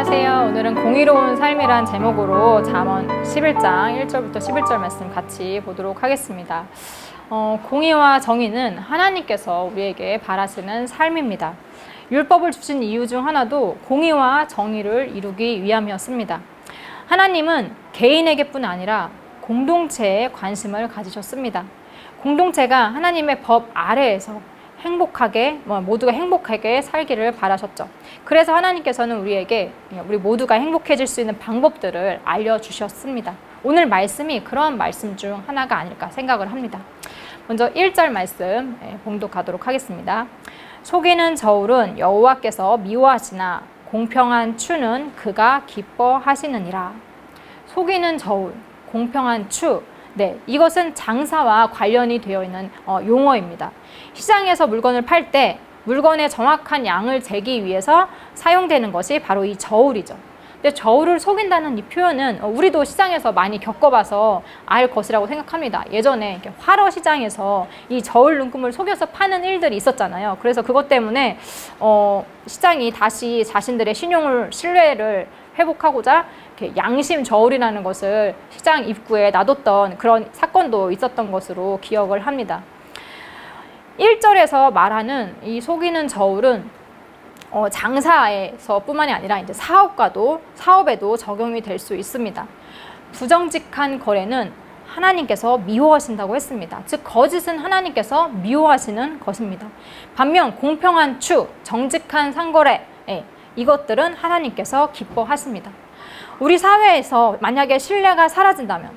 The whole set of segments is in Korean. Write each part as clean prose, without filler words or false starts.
안녕하세요. 오늘은 공의로운 삶이란 제목으로 잠언 11장 1절부터 11절 말씀 같이 보도록 하겠습니다. 공의와 정의는 하나님께서 우리에게 바라시는 삶입니다. 율법을 주신 이유 중 하나도 공의와 정의를 이루기 위함이었습니다. 하나님은 개인에게뿐 아니라 공동체에 관심을 가지셨습니다. 공동체가 하나님의 법 아래에서 모두가 행복하게 살기를 바라셨죠. 그래서 하나님께서는 우리 모두가 행복해질 수 있는 방법들을 알려주셨습니다. 오늘 말씀이 그런 말씀 중 하나가 아닐까 생각을 합니다. 먼저 1절 말씀 봉독하도록 하겠습니다. 속이는 저울은 여호와께서 미워하시나 공평한 추는 그가 기뻐하시느니라. 속이는 저울, 공평한 추, 이것은 장사와 관련이 되어 있는 용어입니다. 시장에서 물건을 팔 때 물건의 정확한 양을 재기 위해서 사용되는 것이 바로 이 저울이죠. 근데 저울을 속인다는 이 표현은 우리도 시장에서 많이 겪어봐서 알 것이라고 생각합니다. 예전에 이렇게 활어 시장에서 이 저울 눈금을 속여서 파는 일들이 있었잖아요. 그래서 그것 때문에 시장이 다시 자신들의 신뢰를 회복하고자 이렇게 양심 저울이라는 것을 시장 입구에 놔뒀던 그런 사건도 있었던 것으로 기억을 합니다. 1절에서 말하는 이 속이는 저울은 장사에서 뿐만이 아니라 이제 사업에도 적용이 될 수 있습니다. 부정직한 거래는 하나님께서 미워하신다고 했습니다. 즉 거짓은 하나님께서 미워하시는 것입니다. 반면 공평한 추, 정직한 상거래, 이것들은 하나님께서 기뻐하십니다. 우리 사회에서 만약에 신뢰가 사라진다면,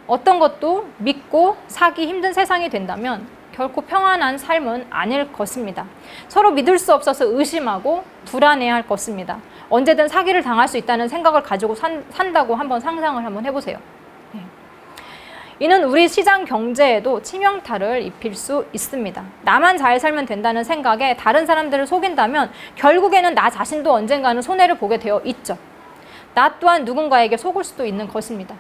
어떤 것도 믿고 사기 힘든 세상이 된다면 결코 평안한 삶은 아닐 것입니다. 서로 믿을 수 없어서 의심하고 불안해할 것입니다. 언제든 사기를 당할 수 있다는 생각을 가지고 산다고 상상을 한번 해보세요. 이는 우리 시장 경제에도 치명타를 입힐 수 있습니다. 나만 잘 살면 된다는 생각에 다른 사람들을 속인다면 결국에는 나 자신도 언젠가는 손해를 보게 되어 있죠. 나 또한 누군가에게 속을 수도 있는 것입니다.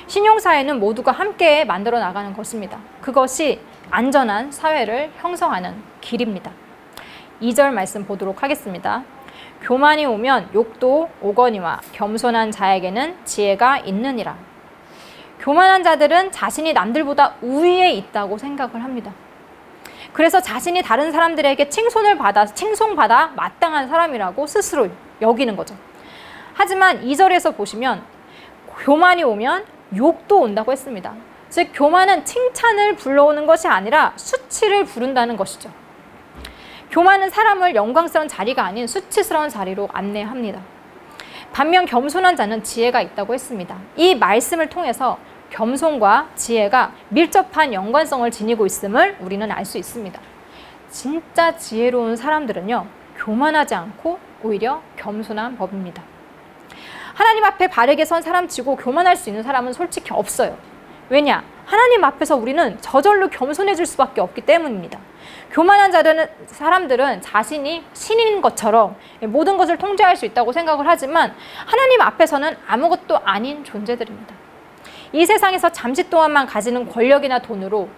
신용사회는 모두가 함께 만들어 나가는 것입니다. 그것이 안전한 사회를 형성하는 길입니다. 2절 말씀 보도록 하겠습니다. 교만이 오면 욕도 오거니와 겸손한 자에게는 지혜가 있느니라. 교만한 자들은 자신이 남들보다 우위에 있다고 생각을 합니다. 그래서 자신이 다른 사람들에게 칭송받아 마땅한 사람이라고 스스로 여기는 거죠. 하지만 2절에서 보시면 교만이 오면 욕도 온다고 했습니다. 즉 교만은 칭찬을 불러오는 것이 아니라 수치를 부른다는 것이죠. 교만은 사람을 영광스러운 자리가 아닌 수치스러운 자리로 안내합니다. 반면 겸손한 자는 지혜가 있다고 했습니다. 이 말씀을 통해서 겸손과 지혜가 밀접한 연관성을 지니고 있음을 우리는 알 수 있습니다. 진짜 지혜로운 사람들은요, 교만하지 않고 오히려 겸손한 법입니다. 하나님 앞에 바르게 선 사람치고 교만할 수 있는 사람은 솔직히 없어요. 왜냐? 하나님 앞에서 우리는 저절로 겸손해질 수밖에 없기 때문입니다. 교만한 사람들은 자신이 신인 것처럼 모든 것을 통제할 수 있다고 생각을 하지만 하나님 앞에서는 아무것도 아닌 존재들입니다. 이 세상에서 잠시 동안만 가지는 권력이나 돈으로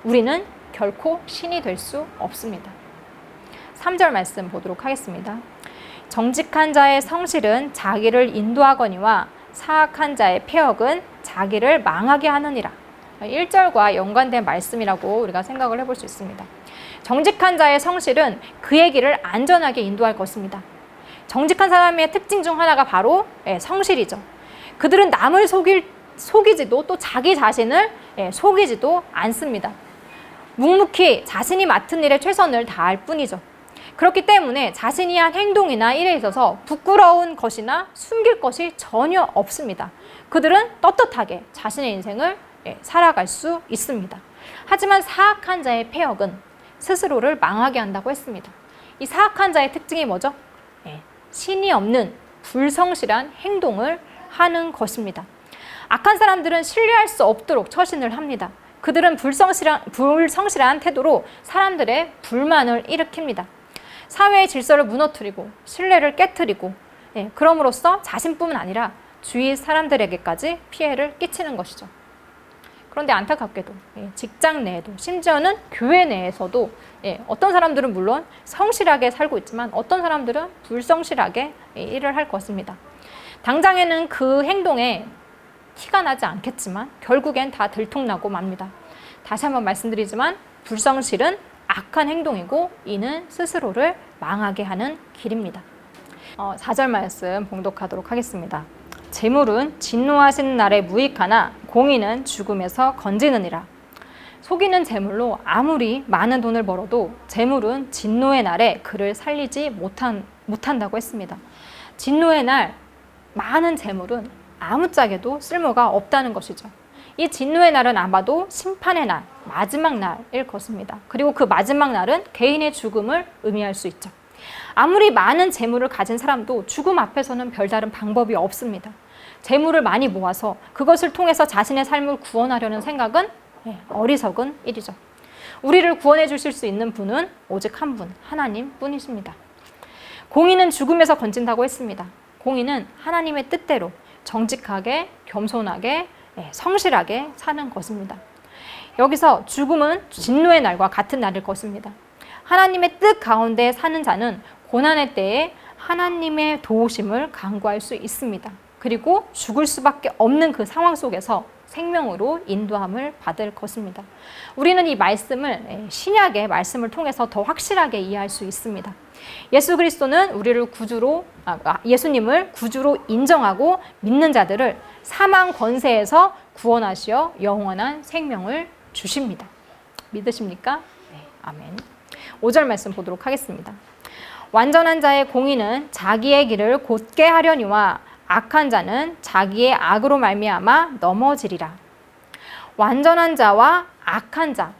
우리는 결코 신이 될 수 없습니다. 3절 말씀 보도록 하겠습니다. 정직한 자의 성실은 자기를 인도하거니와 사악한 자의 패역은 자기를 망하게 하느니라. 1절과 연관된 말씀이라고 우리가 생각을 해볼 수 있습니다. 정직한 자의 성실은 그의 길을 안전하게 인도할 것입니다. 정직한 사람의 특징 중 하나가 바로 성실이죠. 그들은 남을 속이지도 또 자기 자신을 속이지도 않습니다. 묵묵히 자신이 맡은 일에 최선을 다할 뿐이죠. 그렇기 때문에 자신이 한 행동이나 일에 있어서 부끄러운 것이나 숨길 것이 전혀 없습니다. 그들은 떳떳하게 자신의 인생을 살아갈 수 있습니다. 하지만 사악한 자의 패역은 스스로를 망하게 한다고 했습니다. 이 사악한 자의 특징이 뭐죠? 신이 없는 불성실한 행동을 하는 것입니다. 악한 사람들은 신뢰할 수 없도록 처신을 합니다. 그들은 불성실한 태도로 사람들의 불만을 일으킵니다. 사회의 질서를 무너뜨리고 신뢰를 깨트리고 그럼으로써 자신뿐만 아니라 주위 사람들에게까지 피해를 끼치는 것이죠. 그런데 안타깝게도 직장 내에도 심지어는 교회 내에서도 어떤 사람들은 물론 성실하게 살고 있지만 어떤 사람들은 불성실하게 일을 할 것입니다. 당장에는 그 행동에 티가 나지 않겠지만 결국엔 다 들통나고 맙니다. 다시 한번 말씀드리지만 불성실은 악한 행동이고 이는 스스로를 망하게 하는 길입니다. 4절 말씀 봉독하도록 하겠습니다. 재물은 진노하신 날에 무익하나 공의는 죽음에서 건지느니라. 속이는 재물로 아무리 많은 돈을 벌어도 재물은 진노의 날에 그를 살리지 못한다고 했습니다. 진노의 날 많은 재물은 아무짝에도 쓸모가 없다는 것이죠. 이 진노의 날은 아마도 심판의 날, 마지막 날일 것입니다. 그리고 그 마지막 날은 개인의 죽음을 의미할 수 있죠. 아무리 많은 재물을 가진 사람도 죽음 앞에서는 별다른 방법이 없습니다. 재물을 많이 모아서 그것을 통해서 자신의 삶을 구원하려는 생각은 어리석은 일이죠. 우리를 구원해 주실 수 있는 분은 오직 한 분, 하나님 뿐이십니다. 공의는 죽음에서 건진다고 했습니다. 공의는 하나님의 뜻대로 정직하게, 겸손하게, 성실하게 사는 것입니다. 여기서 죽음은 진노의 날과 같은 날일 것입니다. 하나님의 뜻 가운데 사는 자는 고난의 때에 하나님의 도우심을 간구할 수 있습니다. 그리고 죽을 수밖에 없는 그 상황 속에서 생명으로 인도함을 받을 것입니다. 우리는 이 말씀을 신약의 말씀을 통해서 더 확실하게 이해할 수 있습니다. 예수 그리스도는 예수님을 구주로 인정하고 믿는 자들을 사망 권세에서 구원하시어 영원한 생명을 주십니다. 믿으십니까? 네, 아멘. 5절 말씀 보도록 하겠습니다. 완전한 자의 공의는 자기의 길을 곧게 하려니와 악한 자는 자기의 악으로 말미암아 넘어지리라. 완전한 자와 악한 자,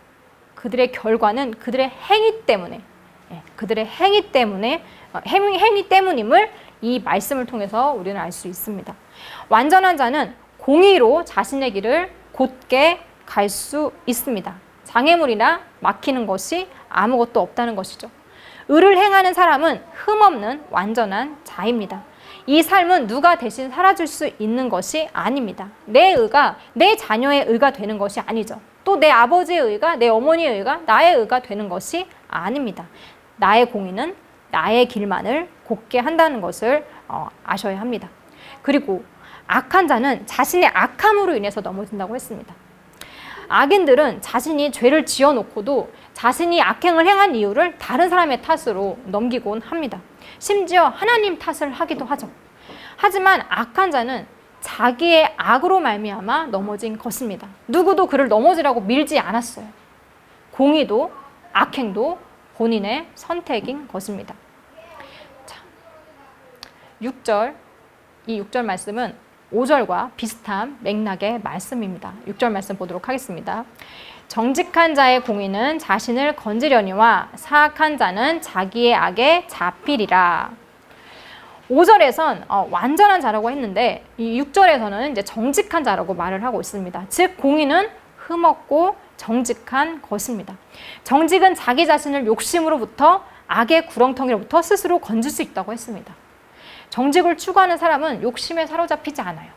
그들의 결과는 그들의 행위 때문임을 이 말씀을 통해서 우리는 알 수 있습니다. 완전한 자는 공의로 자신의 길을 곧게 갈 수 있습니다. 장애물이나 막히는 것이 아무것도 없다는 것이죠. 의를 행하는 사람은 흠없는 완전한 자입니다. 이 삶은 누가 대신 살아줄 수 있는 것이 아닙니다. 내 의가 내 자녀의 의가 되는 것이 아니죠. 또 내 아버지의 의가, 내 어머니의 의가 나의 의가 되는 것이 아닙니다. 나의 공의는 나의 길만을 곧게 한다는 것을 아셔야 합니다. 그리고 악한 자는 자신의 악함으로 인해서 넘어진다고 했습니다. 악인들은 자신이 죄를 지어놓고도 자신이 악행을 행한 이유를 다른 사람의 탓으로 넘기곤 합니다. 심지어 하나님 탓을 하기도 하죠. 하지만 악한 자는 자기의 악으로 말미암아 넘어진 것입니다. 누구도 그를 넘어지라고 밀지 않았어요. 공의도 악행도 본인의 선택인 것입니다. 자, 6절, 이 6절 말씀은 5절과 비슷한 맥락의 말씀입니다. 6절 말씀 보도록 하겠습니다. 정직한 자의 공의는 자신을 건지려니와 사악한 자는 자기의 악에 잡히리라. 5절에선 완전한 자라고 했는데 이 6절에서는 이제 정직한 자라고 말을 하고 있습니다. 즉 공의는 흠없고 정직한 것입니다. 정직은 자기 자신을 욕심으로부터 악의 구렁텅이로부터 스스로 건질 수 있다고 했습니다. 정직을 추구하는 사람은 욕심에 사로잡히지 않아요.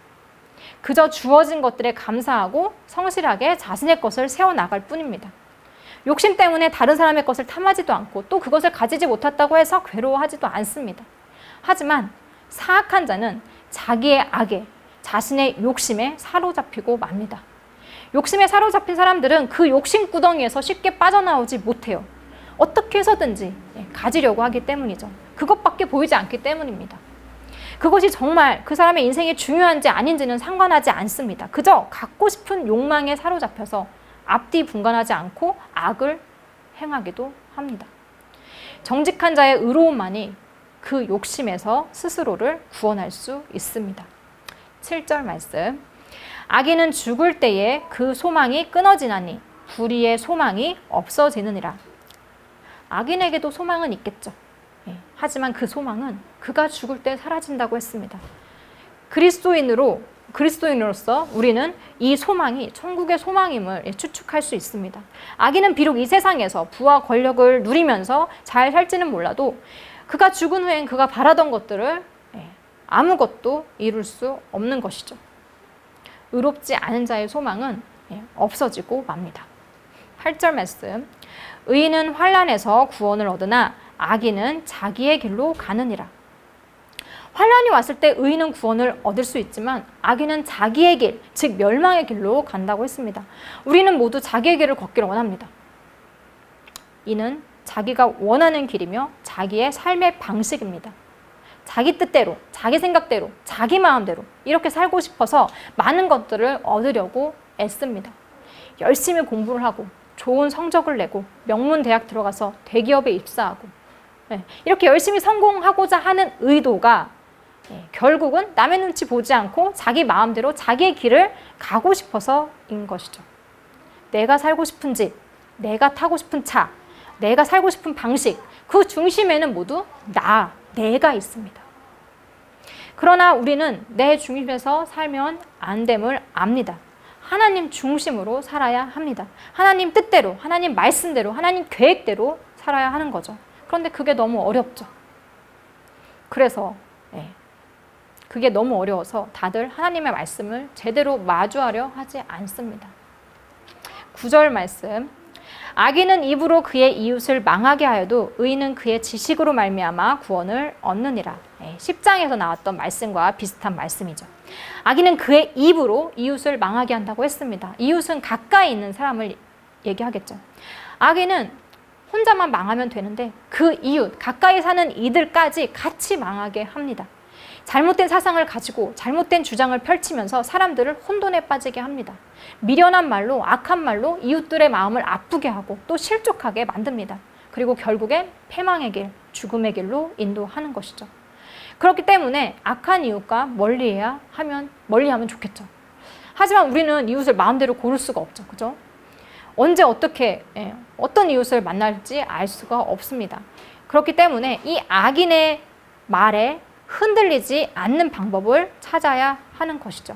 그저 주어진 것들에 감사하고 성실하게 자신의 것을 세워나갈 뿐입니다. 욕심 때문에 다른 사람의 것을 탐하지도 않고 또 그것을 가지지 못했다고 해서 괴로워하지도 않습니다. 하지만 사악한 자는 자기의 악에, 자신의 욕심에 사로잡히고 맙니다. 욕심에 사로잡힌 사람들은 그 욕심 구덩이에서 쉽게 빠져나오지 못해요. 어떻게 해서든지 가지려고 하기 때문이죠. 그것밖에 보이지 않기 때문입니다. 그것이 정말 그 사람의 인생이 중요한지 아닌지는 상관하지 않습니다. 그저 갖고 싶은 욕망에 사로잡혀서 앞뒤 분간하지 않고 악을 행하기도 합니다. 정직한 자의 의로움만이 그 욕심에서 스스로를 구원할 수 있습니다. 7절 말씀. 악인은 죽을 때에 그 소망이 끊어지나니 불의의 소망이 없어지느니라. 악인에게도 소망은 있겠죠. 하지만 그 소망은 그가 죽을 때 사라진다고 했습니다. 그리스도인으로서 우리는 이 소망이 천국의 소망임을 추측할 수 있습니다. 악인은 비록 이 세상에서 부와 권력을 누리면서 잘 살지는 몰라도 그가 죽은 후엔 그가 바라던 것들을 아무것도 이룰 수 없는 것이죠. 의롭지 않은 자의 소망은 없어지고 맙니다. 8절 말씀. 의인은 환난에서 구원을 얻으나 악인은 자기의 길로 가느니라. 환난이 왔을 때 의인은 구원을 얻을 수 있지만 악인은 자기의 길, 즉 멸망의 길로 간다고 했습니다. 우리는 모두 자기의 길을 걷기를 원합니다. 이는 자기가 원하는 길이며 자기의 삶의 방식입니다. 자기 뜻대로, 자기 생각대로, 자기 마음대로 이렇게 살고 싶어서 많은 것들을 얻으려고 애씁니다. 열심히 공부를 하고 좋은 성적을 내고 명문 대학 들어가서 대기업에 입사하고 이렇게 열심히 성공하고자 하는 의도가 결국은 남의 눈치 보지 않고 자기 마음대로 자기의 길을 가고 싶어서인 것이죠. 내가 살고 싶은 집, 내가 타고 싶은 차, 내가 살고 싶은 방식, 그 중심에는 모두 내가 있습니다. 그러나 우리는 내 중심에서 살면 안 됨을 압니다. 하나님 중심으로 살아야 합니다. 하나님 뜻대로, 하나님 말씀대로, 하나님 계획대로 살아야 하는 거죠. 그런데 그게 너무 어렵죠. 그래서 그게 너무 어려워서 다들 하나님의 말씀을 제대로 마주하려 하지 않습니다. 9절 말씀. 악인은 입으로 그의 이웃을 망하게 하여도 의인은 그의 지식으로 말미암아 구원을 얻느니라. 10장에서 나왔던 말씀과 비슷한 말씀이죠. 악인은 그의 입으로 이웃을 망하게 한다고 했습니다. 이웃은 가까이 있는 사람을 얘기하겠죠. 악인은 혼자만 망하면 되는데 그 이웃, 가까이 사는 이들까지 같이 망하게 합니다. 잘못된 사상을 가지고 잘못된 주장을 펼치면서 사람들을 혼돈에 빠지게 합니다. 미련한 말로, 악한 말로 이웃들의 마음을 아프게 하고 또 실족하게 만듭니다. 그리고 결국엔 패망의 길, 죽음의 길로 인도하는 것이죠. 그렇기 때문에 악한 이웃과 멀리하면 좋겠죠. 하지만 우리는 이웃을 마음대로 고를 수가 없죠. 그죠? 언제 어떻게 어떤 이웃을 만날지 알 수가 없습니다. 그렇기 때문에 이 악인의 말에 흔들리지 않는 방법을 찾아야 하는 것이죠.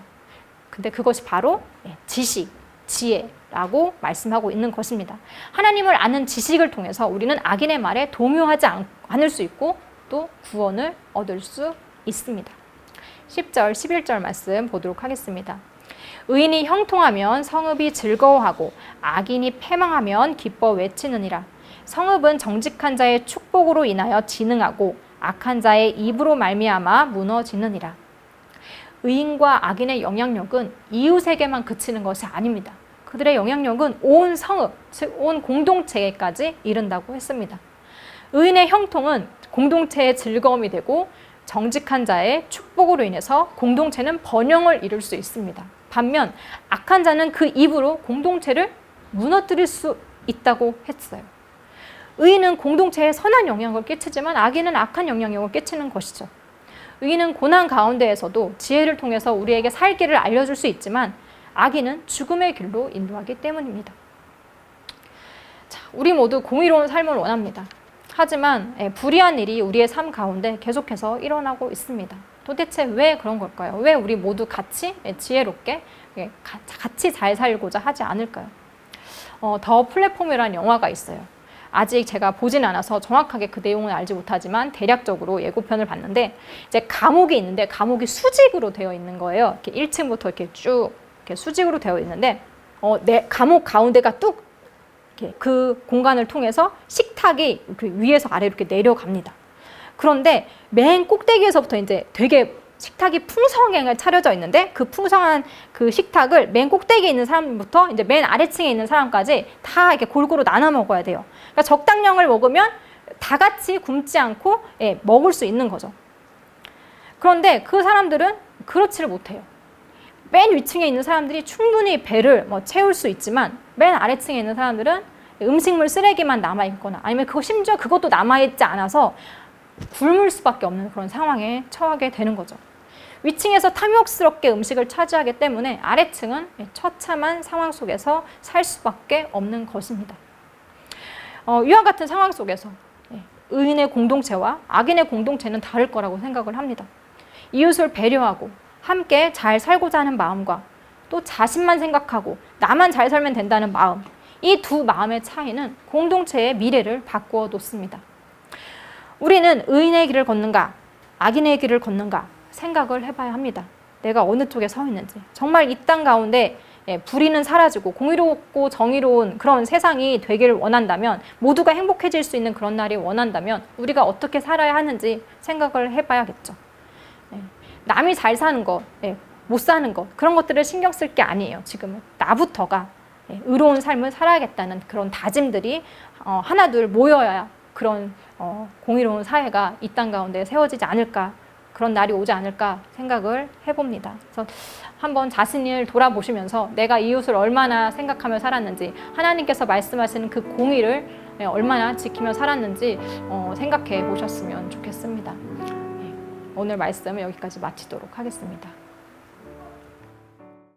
근데 그것이 바로 지식, 지혜라고 말씀하고 있는 것입니다. 하나님을 아는 지식을 통해서 우리는 악인의 말에 동요하지 않을 수 있고 또 구원을 얻을 수 있습니다. 10절, 11절 말씀 보도록 하겠습니다. 의인이 형통하면 성읍이 즐거워하고 악인이 패망하면 기뻐 외치느니라. 성읍은 정직한 자의 축복으로 인하여 진흥하고 악한 자의 입으로 말미암아 무너지느니라. 의인과 악인의 영향력은 이웃에게만 그치는 것이 아닙니다. 그들의 영향력은 온 성읍, 즉 온 공동체에까지 이른다고 했습니다. 의인의 형통은 공동체의 즐거움이 되고 정직한 자의 축복으로 인해서 공동체는 번영을 이룰 수 있습니다. 반면 악한 자는 그 입으로 공동체를 무너뜨릴 수 있다고 했어요. 의인은 공동체에 선한 영향을 끼치지만 악인은 악한 영향력을 끼치는 것이죠. 의인은 고난 가운데에서도 지혜를 통해서 우리에게 살 길을 알려줄 수 있지만 악인은 죽음의 길로 인도하기 때문입니다. 자, 우리 모두 공의로운 삶을 원합니다. 하지만 불의한 일이 우리의 삶 가운데 계속해서 일어나고 있습니다. 도대체 왜 그런 걸까요? 왜 우리 모두 같이 지혜롭게 같이 잘 살고자 하지 않을까요? 더 플랫폼이라는 영화가 있어요. 아직 제가 보진 않아서 정확하게 그 내용은 알지 못하지만 대략적으로 예고편을 봤는데 이제 감옥이 있는데 감옥이 수직으로 되어 있는 거예요. 이렇게 1층부터 이렇게 쭉 이렇게 수직으로 되어 있는데 감옥 가운데가 뚝 이렇게 그 공간을 통해서 식탁이 이렇게 위에서 아래로 이렇게 내려갑니다. 그런데 맨 꼭대기에서부터 이제 되게 식탁이 풍성하게 차려져 있는데 그 풍성한 그 식탁을 맨 꼭대기에 있는 사람부터 이제 맨 아래층에 있는 사람까지 다 이렇게 골고루 나눠 먹어야 돼요. 그러니까 적당량을 먹으면 다 같이 굶지 않고 먹을 수 있는 거죠. 그런데 그 사람들은 그렇지를 못해요. 맨 위층에 있는 사람들이 충분히 배를 채울 수 있지만 맨 아래층에 있는 사람들은 음식물 쓰레기만 남아있거나 아니면 심지어 그것도 남아있지 않아서 굶을 수밖에 없는 그런 상황에 처하게 되는 거죠. 위층에서 탐욕스럽게 음식을 차지하기 때문에 아래층은 처참한 상황 속에서 살 수밖에 없는 것입니다. 이와 같은 상황 속에서 의인의 공동체와 악인의 공동체는 다를 거라고 생각을 합니다. 이웃을 배려하고 함께 잘 살고자 하는 마음과 또 자신만 생각하고 나만 잘 살면 된다는 마음, 이 두 마음의 차이는 공동체의 미래를 바꾸어 놓습니다. 우리는 의인의 길을 걷는가 악인의 길을 걷는가 생각을 해봐야 합니다. 내가 어느 쪽에 서 있는지. 정말 이 땅 가운데 불의는 사라지고 공의롭고 정의로운 그런 세상이 되기를 원한다면, 모두가 행복해질 수 있는 그런 날이 원한다면 우리가 어떻게 살아야 하는지 생각을 해봐야겠죠. 남이 잘 사는 것, 못 사는 것, 그런 것들을 신경 쓸 게 아니에요. 지금은 나부터가 의로운 삶을 살아야겠다는 그런 다짐들이 하나둘 모여야 그런 공의로운 사회가 이 땅 가운데 세워지지 않을까, 그런 날이 오지 않을까 생각을 해봅니다. 그래서 한번 자신을 돌아보시면서 내가 이웃을 얼마나 생각하며 살았는지, 하나님께서 말씀하시는 그 공의를 얼마나 지키며 살았는지 생각해 보셨으면 좋겠습니다. 오늘 말씀은 여기까지 마치도록 하겠습니다.